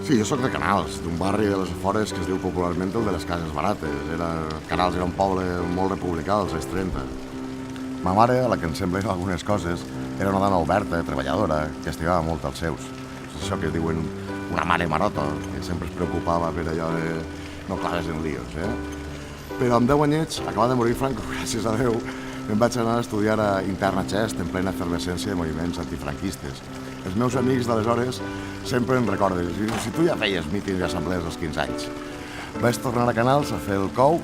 Sí, jo sóc de Canals, d'un barri de les afores que es diu popularment el de les cases barates. Canals era un poble molt republicà als anys 30. Ma mare, a la que ens semblen algunes coses, era una dona oberta, treballadora, que estimava molt els seus. És això que diuen una mare marota, que sempre es preocupava per allò de no claves en líos, Però amb 10 anyets, acabava de morir Franco, gràcies a Déu, me'n vaig anar a estudiar a Interna Xest en plena efervescència de moviments antifranquistes. Els meus amics d'aleshores sempre em recorden, si tu ja feies mítings i assemblees als 15 anys. Vaig tornar a Canals a fer el COU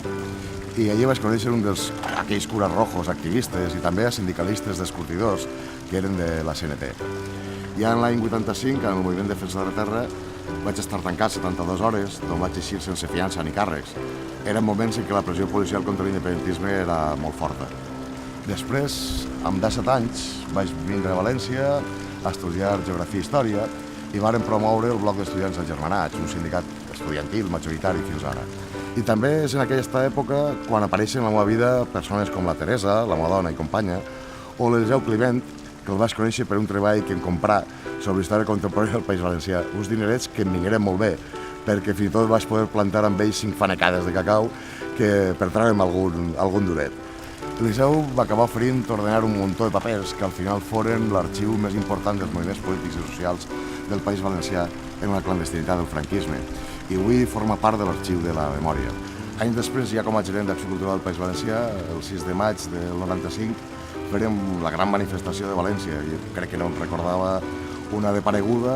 i allí vaig conèixer aquells curas rojos activistes i també a sindicalistes d'escortidors que eren de la CNT. Ja en l'any 85, en el moviment Defensa de la Terra, vaig estar tancat 72 hores, d'on vaig eixir sense fiança ni càrrecs. Eren moments en què la pressió policial contra l'independentisme era molt forta. Després, amb 17 anys, vaig vindre a València a estudiar Geografia i Història i varen promoure el Bloc d'Estudiants Agermanats, un sindicat estudiantil majoritari fins ara. I també és en aquesta època quan apareixen en la meva vida persones com la Teresa, la meva dona i companya, o l'Eliseu Climent, que el vaig conèixer per un treball que em comprà sobre història contemporània del País Valencià. Uns dinerets que em vingueren molt bé, perquè fins i tot vaig poder plantar amb ells 5 fanecades de cacau per treure'm algun duret. L'Eliseu va acabar oferint ordenar un muntó de papers que al final foren l'arxiu més important dels moviments polítics i socials del País Valencià en la clandestinitat del franquisme i avui forma part de l'arxiu de la memòria. Anys després, ja com a gerent d'Acció Cultural del País Valencià, el 6 de maig del 95, farem la gran manifestació de València i crec que no em recordava una de pareguda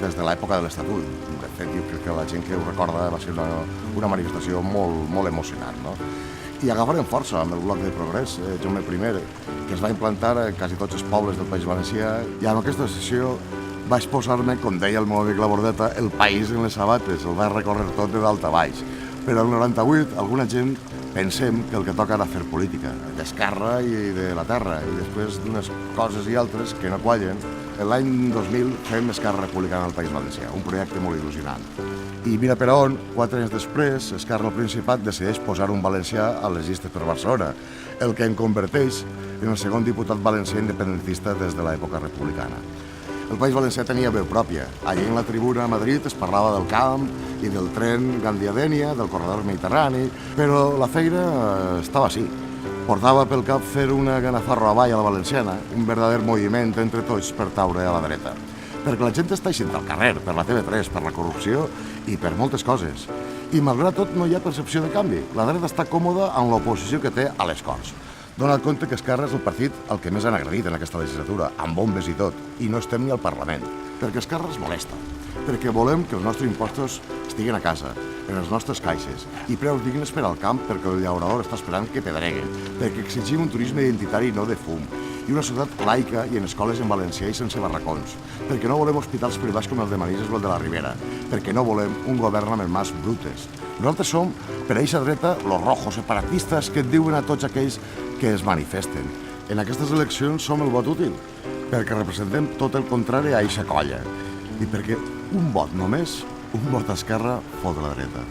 des de l'època de l'Estatut. De fet, jo crec que la gent que ho recorda va ser una manifestació molt emocionant, no? I agafarem força amb el Bloc de Progrés, Jaume I, que es va implantar a quasi tots els pobles del País Valencià, i en aquesta sessió vaig posar-me, com deia el meu amic La Bordeta, el país en les sabates, el vaig recórrer tot de dalt a baix. Però el 98 alguna gent pensem que el que toca era fer política, d'esquerra i de la terra, i després d'unes coses i altres que no quallen, l'any 2000 fem Esquerra Republicana al País Valencià, un projecte molt il·lusionant. I mira per on, 4 anys després, Esquerra al Principat decideix posar un valencià a les llistes per Barcelona, el que em converteix en el segon diputat valencià independentista des de l'època republicana. El País Valencià tenia veu pròpia. Allí en la tribuna a Madrid es parlava del camp i del tren Gandia-Dénia, del corredor mediterrani, però la feina estava així. Portava pel cap fer una Ganafarro avall a la valenciana, un verdader moviment entre tots per taure a la dreta. Perquè la gent està eixint al carrer, per la TV3, per la corrupció i per moltes coses. I malgrat tot no hi ha percepció de canvi. La dreta està còmoda amb l'oposició que té a les Corts. Dóna compte que Esquerra és el partit al que més han agredit en aquesta legislatura, amb bombes i tot, i no estem ni al Parlament, perquè Esquerra es molesta, perquè volem que els nostres impostos estiguen a casa, en les nostres caixes, i preus dignes per al camp perquè el llaurador està esperant que pedregui, perquè exigim un turisme identitari i no de fum, i una societat laica i en escoles en valencià i sense barracons, perquè no volem hospitals privats com el de Manises o el de la Ribera, perquè no volem un govern amb mans brutes. Nosaltres som, per a eixa dreta, los rojos separatistes que et diuen a tots aquells que es manifesten. En aquestes eleccions som el vot útil, perquè representem tot el contrari a eixa colla, i perquè un vot només, un vot a Esquerra fot la dreta.